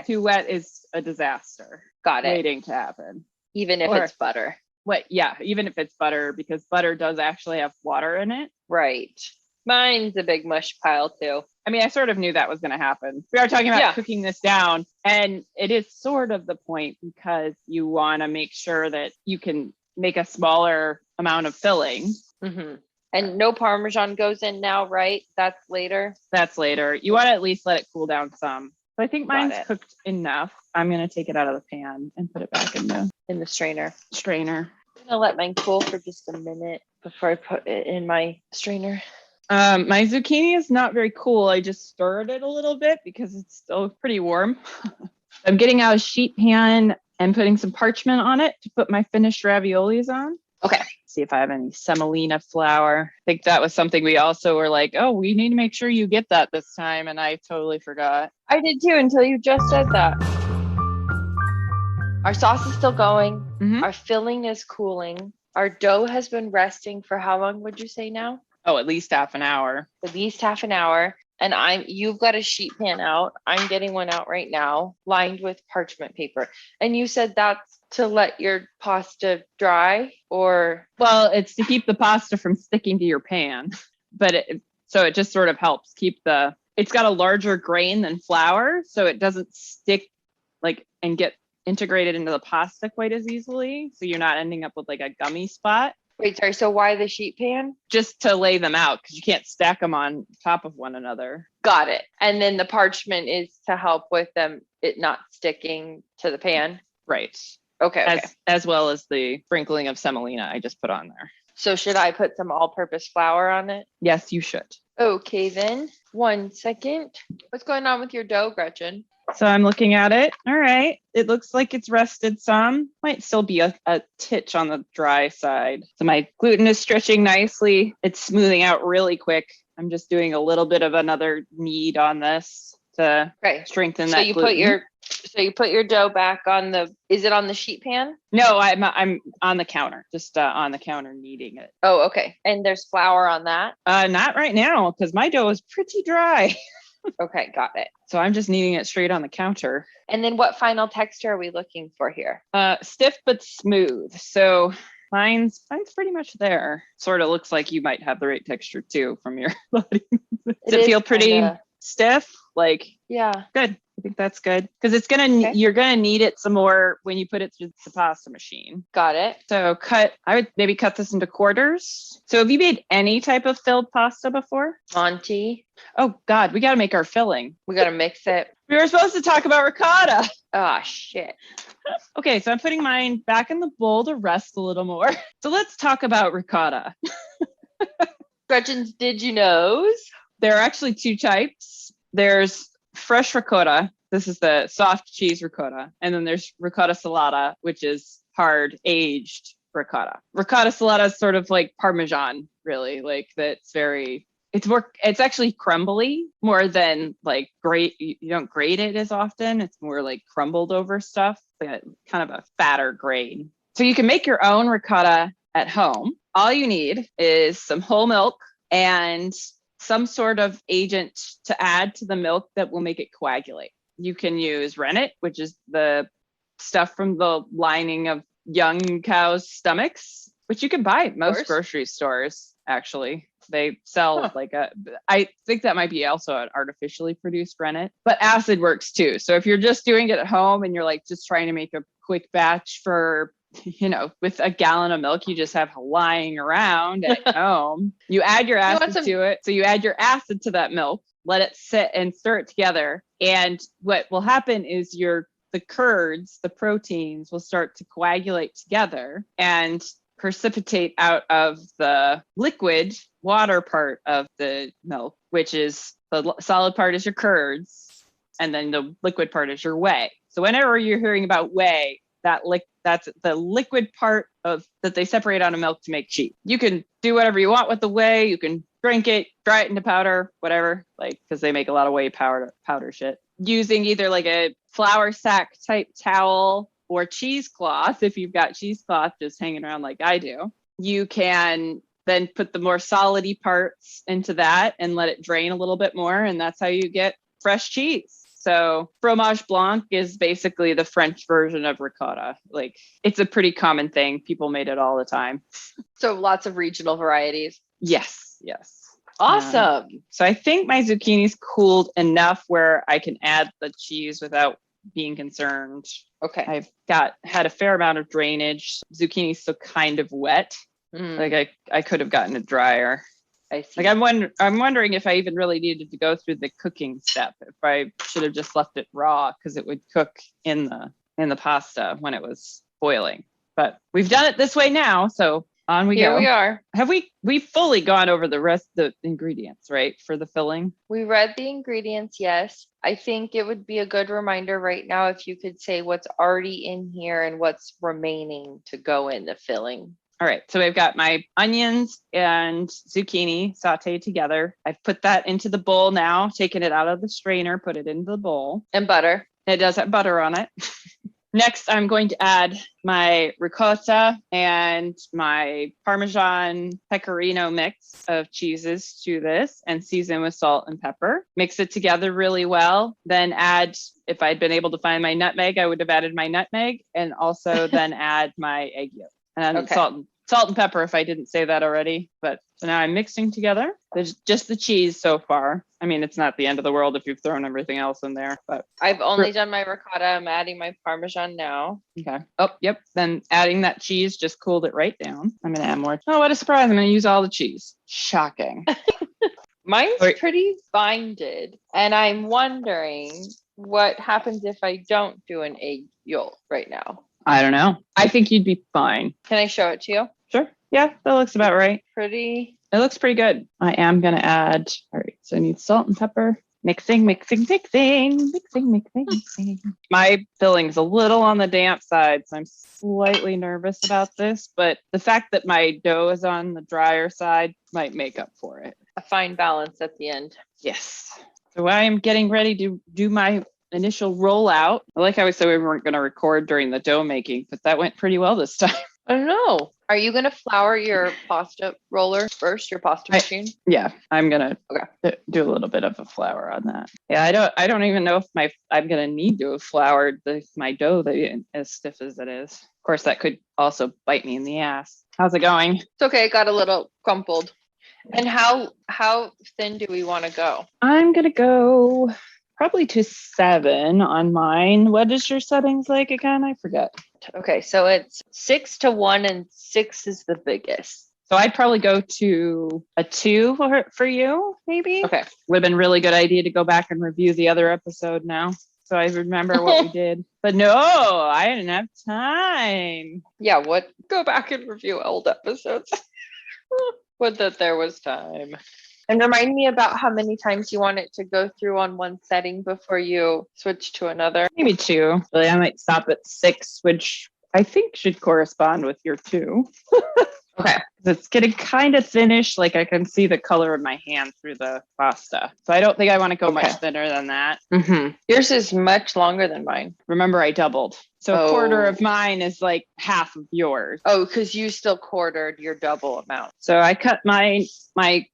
too wet is a disaster. Got it. Waiting to happen. Even if it's butter. Even if it's butter, because butter does actually have water in it. Right. Mine's a big mush pile too. I mean, I sort of knew that was going to happen. We are talking about cooking this down, and it is sort of the point because you want to make sure that you can make a smaller amount of filling. Mm-hmm. And no Parmesan goes in now, right? That's later. You want to at least let it cool down some. So I think mine's cooked enough. I'm going to take it out of the pan and put it back in the strainer. I'm going to let mine cool for just a minute before I put it in my strainer. My zucchini is not very cool. I just stirred it a little bit because it's still pretty warm. I'm getting out a sheet pan and putting some parchment on it to put my finished raviolis on. Okay. See if I have any semolina flour. I think that was something we also were like, oh, we need to make sure you get that this time. And I totally forgot. I did too until you just said that. Our sauce is still going. Mm-hmm. Our filling is cooling. Our dough has been resting for how long would you say now? Oh, at least half an hour. And you've got a sheet pan out. I'm getting one out right now, lined with parchment paper. And you said that's to let your pasta dry, or? Well, it's to keep the pasta from sticking to your pan. But it just sort of helps keep it's got a larger grain than flour, so it doesn't stick and get integrated into the pasta quite as easily. So you're not ending up with a gummy spot. Wait, sorry. So why the sheet pan? Just to lay them out, because you can't stack them on top of one another. Got it. And then the parchment is to help with it not sticking to the pan. Right. Okay. As well as the sprinkling of semolina I just put on there. So should I put some all-purpose flour on it? Yes, you should. Okay, then. 1 second. What's going on with your dough, Gretchen? So I'm looking at it. All right. It looks like it's rested some. Might still be a titch on the dry side. So my gluten is stretching nicely. It's smoothing out really quick. I'm just doing a little bit of another knead on this to strengthen that gluten. So you put your dough back is it on the sheet pan? No, I'm on the counter, just on the counter kneading it. Oh, okay. And there's flour on that? Not right now, because my dough is pretty dry. Okay, got it. So I'm just kneading it straight on the counter. And then what final texture are we looking for here? Stiff but smooth. So mine's pretty much there. Sort of looks like you might have the right texture too from your body. Does it feel pretty stiff? Yeah. Good. I think that's good because you're gonna need it some more when you put it through the pasta machine. Got it. So I would maybe cut this into quarters. So have you made any type of filled pasta before? Monty, Oh God, we got to make our filling. we got to mix it. We were supposed to talk about ricotta. Oh, shit. Okay, so I'm putting mine back in the bowl to rest a little more. So let's talk about ricotta. Gretchen's Did You Knows? There are actually two types. There's fresh ricotta. This is the soft cheese ricotta. And then there's ricotta salata, which is hard aged ricotta. Ricotta salata is sort of like Parmesan, really. Like it's actually crumbly more than like you don't grate it as often. It's more like crumbled over stuff, like kind of a fatter grain. So you can make your own ricotta at home. All you need is some whole milk and some sort of agent to add to the milk that will make it coagulate. You can use rennet, which is the stuff from the lining of young cows' stomachs, which you can buy at most grocery stores, actually. They sell I think that might be also an artificially produced rennet, but acid works too. So if you're just doing it at home and you're like just trying to make a quick batch for, with a gallon of milk you just have lying around at home, you add your acid to it. So you add your acid to that milk, let it sit and stir it together. And what will happen is the curds, the proteins will start to coagulate together and precipitate out of the liquid water part of the milk, which is the solid part is your curds, and then the liquid part is your whey. So whenever you're hearing about whey, that's the liquid part of that they separate out of milk to make cheese. You can do whatever you want with the whey. You can drink it, dry it into powder, whatever, because they make a lot of whey powder shit. Using either like a flour sack type towel or cheesecloth, if you've got cheesecloth just hanging around like I do, you can then put the more solidy parts into that and let it drain a little bit more. And that's how you get fresh cheese. So fromage blanc is basically the French version of ricotta. It's a pretty common thing. People made it all the time. So lots of regional varieties. Yes. Awesome. So I think my zucchini's cooled enough where I can add the cheese without being concerned. Okay. I've had a fair amount of drainage. Zucchini's still kind of wet. I could have gotten it drier. I see. I'm wondering if I even really needed to go through the cooking step. If I should have just left it raw because it would cook in the pasta when it was boiling. But we've done it this way now, so on we go. Here we are. Have we fully gone over the rest of the ingredients, right, for the filling? We read the ingredients, yes. I think it would be a good reminder right now if you could say what's already in here and what's remaining to go in the filling. All right, so we've got my onions and zucchini sauteed together. I've put that into the bowl now, taken it out of the strainer, put it into the bowl. And butter. It does have butter on it. Next, I'm going to add my ricotta and my Parmesan pecorino mix of cheeses to this and season with salt and pepper. Mix it together really well. Then if I'd been able to find my nutmeg, I would have added my nutmeg and also then add my egg yolk. And salt and pepper if I didn't say that already. But so now I'm mixing together. There's just the cheese so far. I mean, it's not the end of the world if you've thrown everything else in there. But I've only done my ricotta. I'm adding my Parmesan now. Okay. Oh, yep. Then adding that cheese just cooled it right down. I'm going to add more. Oh, what a surprise. I'm going to use all the cheese. Shocking. Mine's pretty binded. And I'm wondering what happens if I don't do an egg yolk right now. I don't know. I think you'd be fine. Can I show it to you? Sure. Yeah, that looks about right. It looks pretty good. I am going to add, all right, so I need salt and pepper. Mixing. My filling's a little on the damp side, so I'm slightly nervous about this, but the fact that my dough is on the drier side might make up for it. A fine balance at the end. Yes. So I am getting ready to do my initial rollout. Like how we said we weren't going to record during the dough making, but that went pretty well this time. I don't know. Are you going to flour your pasta roller first, your pasta machine? Yeah, I'm going to do a little bit of a flour on that. Yeah, I don't even know if I'm going to need to have floured my dough as stiff as it is. Of course, that could also bite me in the ass. How's it going? It's okay. It got a little crumpled. And how thin do we want to go? I'm going to go probably to 7 on mine. What is your settings like again? I forget. Okay, so it's 6 to 1 and 6 is the biggest. So I'd probably go to a 2 for you, maybe. Okay. Would have been a really good idea to go back and review the other episode now, so I remember what we did. But no, I didn't have time. Yeah, what? Go back and review old episodes. Would that there was time. And remind me about how many times you want it to go through on one setting before you switch to another. Maybe 2. Really, I might stop at 6, which I think should correspond with your 2. Okay. It's getting kind of thinnish. Like I can see the color of my hand through the pasta. So I don't think I want to go much thinner than that. Mm-hmm. Yours is much longer than mine. Remember, I doubled. So a quarter of mine is like half of yours. Oh, because you still quartered your double amount. So I cut my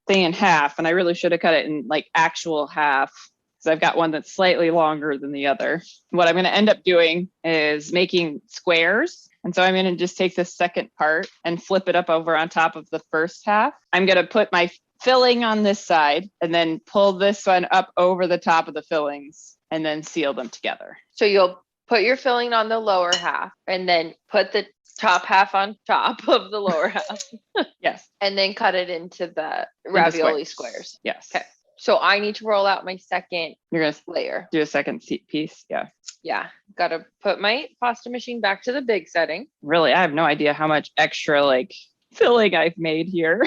thing in half, and I really should have cut it in like actual half. So I've got one that's slightly longer than the other. What I'm going to end up doing is making squares. And so I'm going to just take this second part and flip it up over on top of the first half. I'm going to put my filling on this side and then pull this one up over the top of the fillings and then seal them together. So you'll put your filling on the lower half and then put the top half on top of the lower half. Yes. And then cut it into the ravioli squares. Yes. Okay. So I need to roll out my second You're going to layer. do a second piece. Yeah. Yeah. Got to put my pasta machine back to the big setting. Really, I have no idea how much extra like filling I've made here.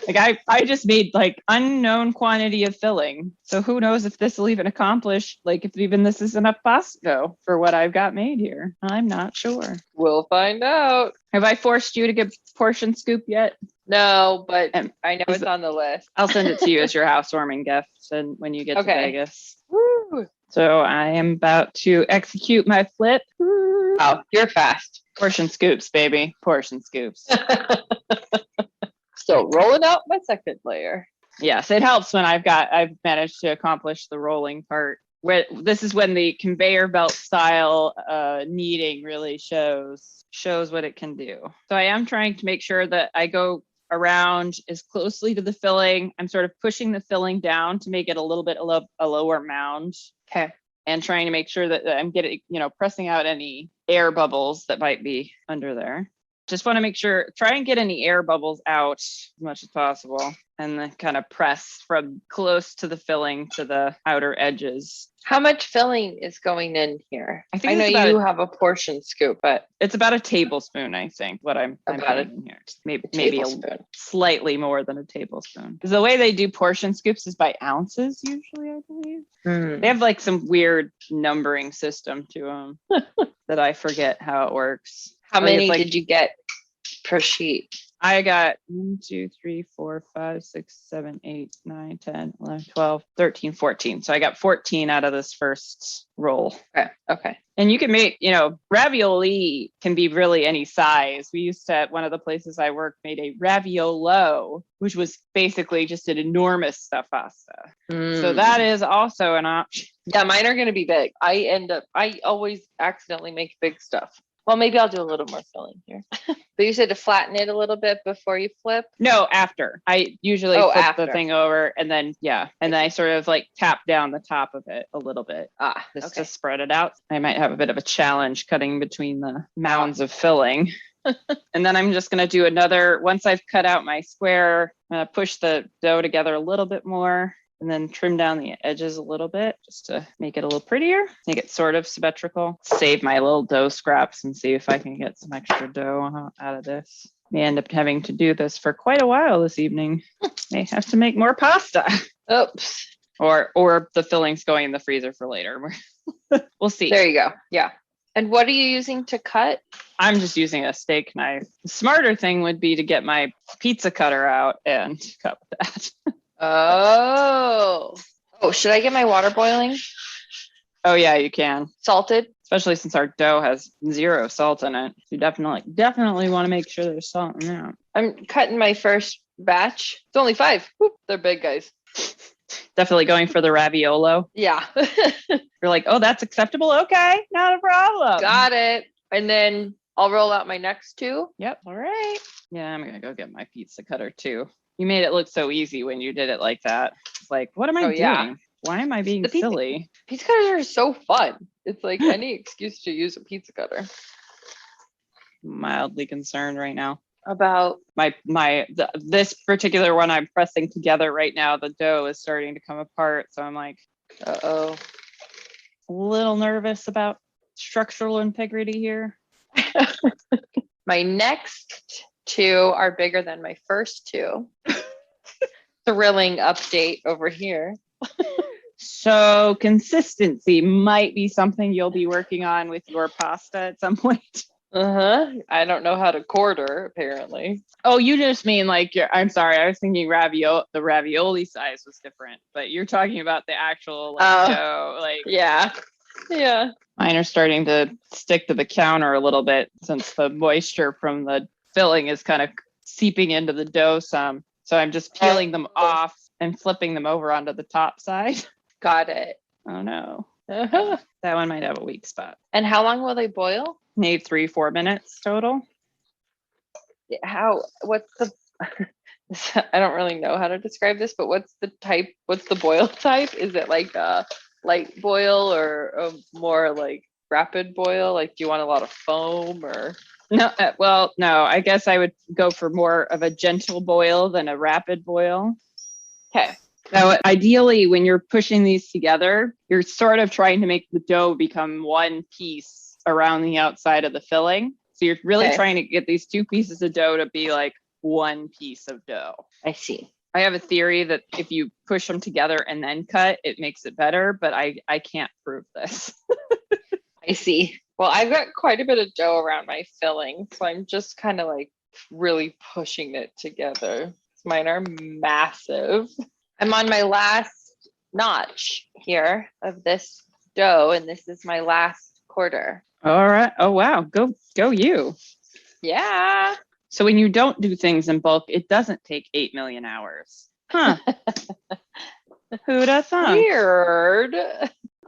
Like I just made like unknown quantity of filling. So who knows if this will even accomplish, like if even this is enough pasta for what I've got made here. I'm not sure. We'll find out. Have I forced you to get portion scoop yet? No, but I know it's on the list. I'll send it to you as your housewarming gift and when you get to Vegas. Woo. So I am about to execute my flip. Oh, you're fast. Portion scoops, baby. Portion scoops. So rolling out my second layer. Yes, it helps when I've managed to accomplish the rolling part. Where this is when the conveyor belt style kneading really shows what it can do. So I am trying to make sure that I go around as closely to the filling. I'm sort of pushing the filling down to make it a little bit a lower mound. Okay. And trying to make sure that I'm getting, pressing out any air bubbles that might be under there. Just want to make sure, try and get any air bubbles out as much as possible. And then kind of press from close to the filling to the outer edges. How much filling is going in here? I know you have a portion scoop, but it's about a tablespoon, I think, what I'm putting in here. Maybe slightly more than a tablespoon. Because the way they do portion scoops is by ounces, usually, I believe. They have like some weird numbering system to them that I forget how it works. How many did you get per sheet? I got 1, 2, 3, 4, 5, 6, 7, 8, 9, 10, 11, 12, 13, 14. So I got 14 out of this first roll. Okay. And you can make, ravioli can be really any size. We used to, at one of the places I worked, made a raviolo, which was basically just an enormous stuffed pasta. So that is also an option. Yeah, mine are going to be big. I always accidentally make big stuff. Well, maybe I'll do a little more filling here. But you said to flatten it a little bit before you flip? No, after. I usually flip the thing over and then, and then I sort of like tap down the top of it a little bit. Just to spread it out. I might have a bit of a challenge cutting between the mounds of filling. And then I'm just going to do another, once I've cut out my square, I'm going to push the dough together a little bit more. And then trim down the edges a little bit just to make it a little prettier, make it sort of symmetrical. Save my little dough scraps and see if I can get some extra dough out of this. May end up having to do this for quite a while this evening. May have to make more pasta. Oops. Or the fillings going in the freezer for later. We'll see. There you go. Yeah. And what are you using to cut? I'm just using a steak knife. The smarter thing would be to get my pizza cutter out and cut with that. Oh, should I get my water boiling? Oh yeah, you can. Salted? Especially since our dough has 0 salt in it. You definitely want to make sure there's salt in there. I'm cutting my first batch. It's only 5. Whoop, they're big, guys. Definitely going for the raviolo. Yeah. You're like, oh, that's acceptable? Okay, not a problem. Got it. And then I'll roll out my next 2. Yep. All right. Yeah, I'm going to go get my pizza cutter too. You made it look so easy when you did it like that. It's like, what am I doing? Yeah. Why am I being The pizza- silly? Pizza cutters are so fun. It's like any excuse to use a pizza cutter. Mildly concerned right now. About This particular one I'm pressing together right now, the dough is starting to come apart. So I'm like uh-oh. a little nervous about structural integrity here. My next two are bigger than my first two. Thrilling update over here. So consistency might be something you'll be working on with your pasta at some point. I don't know how to quarter, apparently. Oh, you just mean like I'm sorry, I was thinking the ravioli size was different, but you're talking about the actual dough. Like yeah. Mine are starting to stick to the counter a little bit since the moisture from the filling is kind of seeping into the dough some. So I'm just peeling them off and flipping them over onto the top side. Got it. Oh no. That one might have a weak spot. And how long will they boil? Maybe 3-4 minutes total. What's the I don't really know how to describe this, but what's the boil type? Is it like a light boil or a more like rapid boil? Like, do you want a lot of foam or? No, no, I guess I would go for more of a gentle boil than a rapid boil. Okay. Now, ideally, when you're pushing these together, you're sort of trying to make the dough become one piece around the outside of the filling. So you're really trying to get these two pieces of dough to be like one piece of dough. I see. I have a theory that if you push them together and then cut, it makes it better, but I can't prove this. I see. Well, I've got quite a bit of dough around my filling, so I'm just kind of like really pushing it together. Mine are massive. I'm on my last notch here of this dough, and this is my last quarter. All right. Oh, wow. Go you. Yeah. So when you don't do things in bulk, it doesn't take 8 million hours. Huh. Who'd have thought? Weird.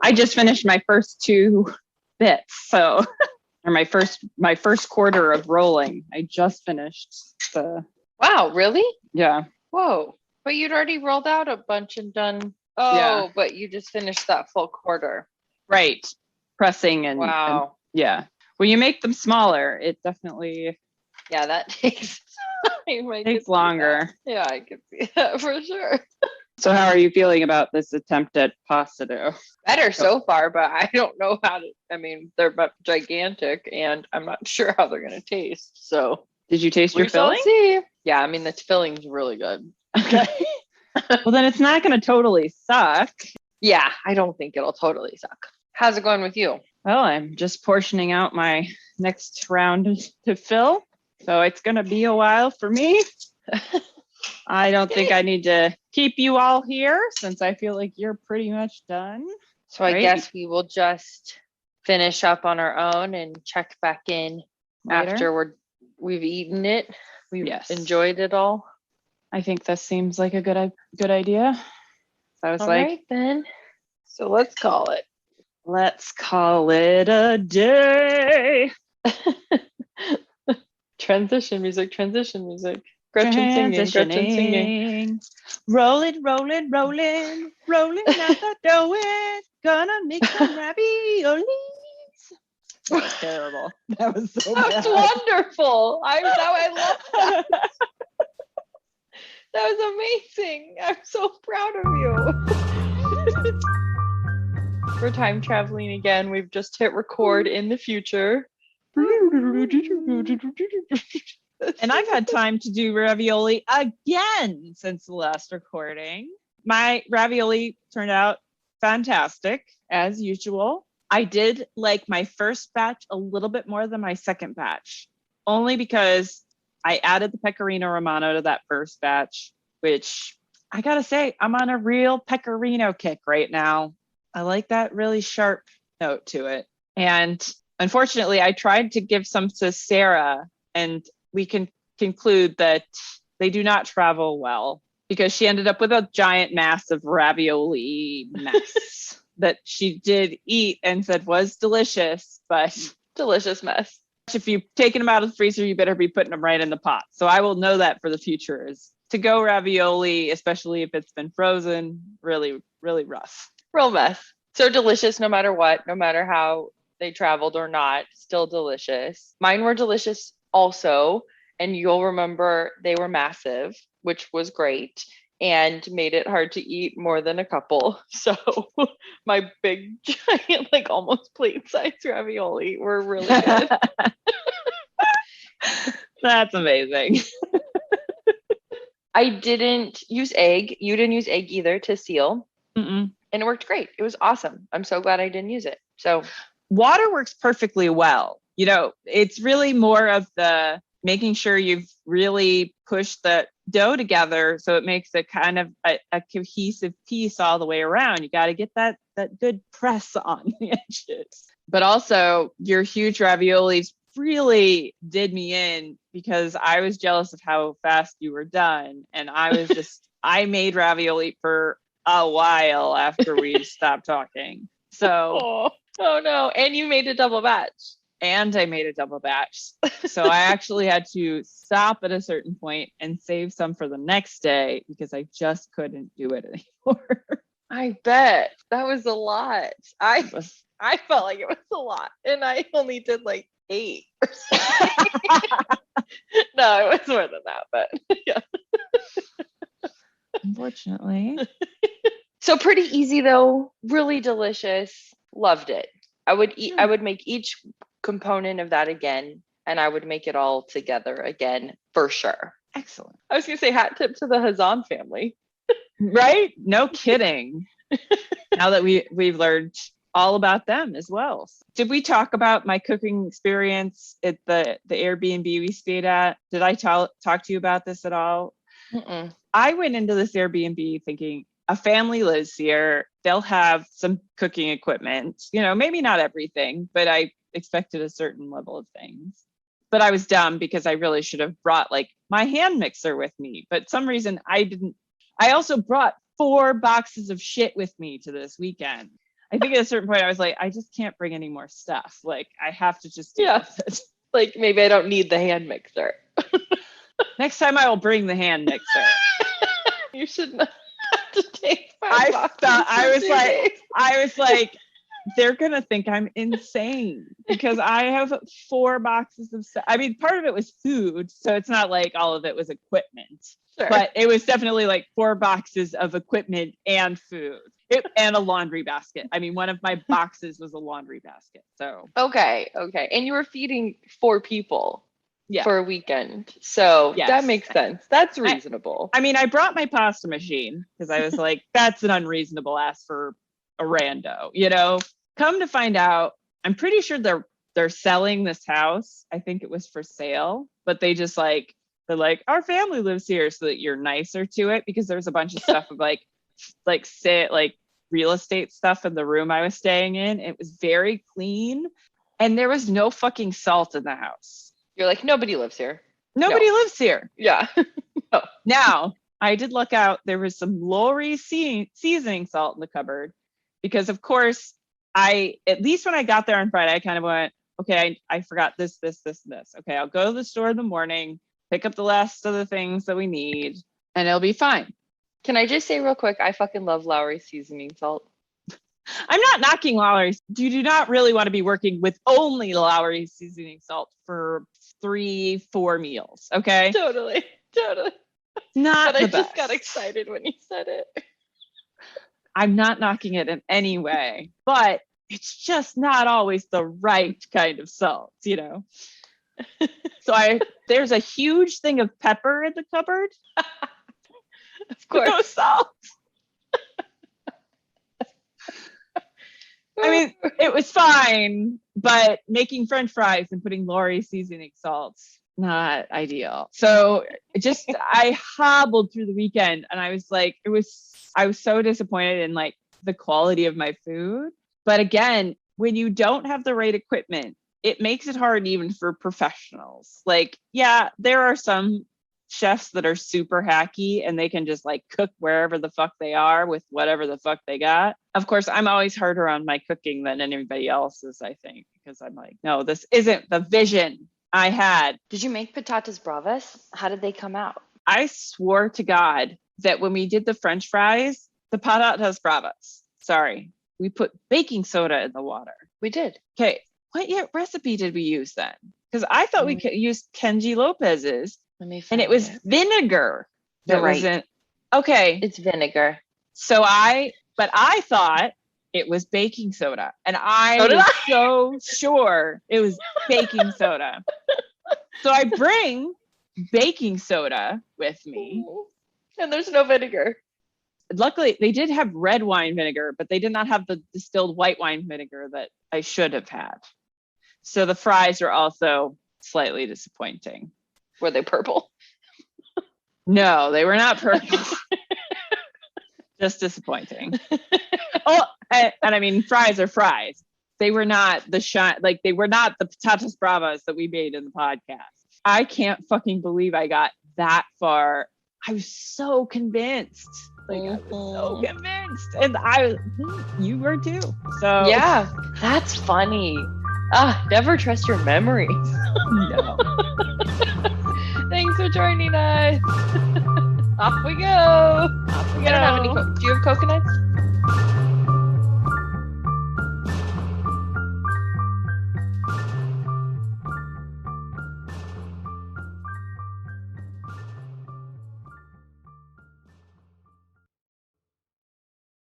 I just finished my first 2 bits. So, or my first quarter of rolling. I just finished Wow, really? Yeah. Whoa. But you'd already rolled out a bunch and done. Oh, yeah. But you just finished that full quarter. Right. Pressing and. Wow. And, yeah. When you make them smaller, it definitely. Yeah, that takes time. Takes longer. Yeah, I can see that for sure. So how are you feeling about this attempt at pasta dough? Better so far, but I don't know how to. I mean, they're gigantic, and I'm not sure how they're going to taste. So. Did you taste your filling? See. Yeah, I mean, the filling's really good. Okay. Well, then it's not going to totally suck. Yeah, I don't think it'll totally suck. How's it going with you? Well, I'm just portioning out my next round to fill. So it's going to be a while for me. I don't think I need to keep you all here since I feel like you're pretty much done. So I guess we will just finish up on our own and check back in later. After we've eaten it. We've enjoyed it all. I think that seems like a good idea. So I was right, then. So let's call it. Let's call it a day. Transition music. Gretchen singing. Rolling out the dough. It's gonna make some raviolis. That was terrible. That was so bad. That was wonderful. I love that. That was amazing. I'm so proud of you. We're time traveling again. We've just hit record in the future. And I've had time to do ravioli again since the last recording. My ravioli turned out fantastic, as usual. I did like my first batch a little bit more than my second batch, only because I added the pecorino romano to that first batch, which I gotta say, I'm on a real pecorino kick right now. I like that really sharp note to it. And unfortunately, I tried to give some to Sarah, and we can conclude that they do not travel well because she ended up with a giant mass of ravioli mess that she did eat and said was delicious, but delicious mess. If you've taken them out of the freezer, you better be putting them right in the pot. So I will know that for the future is to go ravioli, especially if it's been frozen, really, really rough. Real mess. So delicious no matter what, no matter how they traveled or not, still delicious. Mine were delicious also. And you'll remember they were massive, which was great and made it hard to eat more than a couple. So my big, giant, like almost plate size ravioli were really good. That's amazing. I didn't use egg. You didn't use egg either to seal. Mm-mm. And it worked great. It was awesome. I'm so glad I didn't use it. So water works perfectly well. You know, it's really more of the making sure you've really pushed the dough together so it makes a kind of a cohesive piece all the way around. You got to get that good press on the edges. But also your huge raviolis really did me in because I was jealous of how fast you were done. And I was just, I made ravioli for a while after we stopped talking. So, oh no. And you made a double batch. And I made a double batch. So I actually had to stop at a certain point and save some for the next day because I just couldn't do it anymore. I bet that was a lot. I felt like it was a lot, and I only did like 8 or something. No, it was more than that, but yeah. Unfortunately. So pretty easy though, really delicious. Loved it. I would make each component of that again, and I would make it all together again for sure. Excellent. I was gonna say hat tip to the Hazan family. Right? No kidding. Now that we've learned all about them as well. Did we talk about my cooking experience at the Airbnb we stayed at? Did I talk to you about this at all? Mm-mm. I went into this Airbnb thinking a family lives here. They'll have some cooking equipment, you know, maybe not everything, but I expected a certain level of things. But I was dumb because I really should have brought like my hand mixer with me. But some reason I didn't. I also brought 4 boxes of shit with me to this weekend. I think at a certain point I was like, I just can't bring any more stuff. Like I have to just deal with it. Like maybe I don't need the hand mixer. Next time I will bring the hand mixer. You should not have to take 5 I boxes. thought I was like, they're gonna think I'm insane because I have 4 boxes of stuff. I mean, part of it was food, so it's not like all of it was equipment. Sure. But it was definitely like 4 boxes of equipment and food. And a laundry basket. I mean, one of my boxes was a laundry basket. So Okay. And you were feeding 4 people for a weekend. So yes. That makes sense. That's reasonable. I mean, I brought my pasta machine because I was like, that's an unreasonable ask for a rando, you know? Come to find out, I'm pretty sure they're selling this house. I think it was for sale, but they're like, our family lives here so that you're nicer to it because there's a bunch of stuff of like real estate stuff in the room I was staying in. It was very clean and there was no fucking salt in the house. You're like, nobody lives here. Nobody lives here. Yeah. No. Now, I did look out. There was some Lowry seasoning salt in the cupboard because, of course, at least when I got there on Friday, I kind of went, okay, I forgot this, and this. Okay, I'll go to the store in the morning, pick up the last of the things that we need, and it'll be fine. Can I just say real quick, I fucking love Lowry seasoning salt. I'm not knocking Lowry. You do not really want to be working with only Lowry seasoning salt for 3-4 meals, okay? Totally. Not but the I just best. got excited when you said it. I'm not knocking it in any way, but it's just not always the right kind of salt, you know? So there's a huge thing of pepper in the cupboard. Of course. No salt. I mean, it was fine, but making French fries and putting Lowry seasoning salts, not ideal. So I hobbled through the weekend and I was like, I was so disappointed in like the quality of my food. But again, when you don't have the right equipment, it makes it hard even for professionals. Like, yeah, there are some chefs that are super hacky and they can just like cook wherever the fuck they are with whatever the fuck they got. Of course, I'm always harder on my cooking than anybody else's, I think, because I'm like, no, this isn't the vision I had. Did you make patatas bravas? How did they come out? I swore to God that when we did the French fries, the patatas bravas. Sorry. We put baking soda in the water. We did. Okay. What recipe did we use then? Because I thought we used Kenji Lopez's. Let me find and it was vinegar. You're right. Okay. It's vinegar. So I thought it was baking soda. And I was so sure it was baking soda. So I bring baking soda with me. And there's no vinegar. Luckily, they did have red wine vinegar, but they did not have the distilled white wine vinegar that I should have had. So the fries are also slightly disappointing. Were they purple? No, they were not purple. Just disappointing. Oh, and I mean, fries are fries. They were not they were not the patatas bravas that we made in the podcast. I can't fucking believe I got that far. I was so convinced. I was so convinced. And you were too. So yeah, that's funny. Never trust your memories. No. Thanks for joining us. Off we go. I don't have any. Do you have coconuts?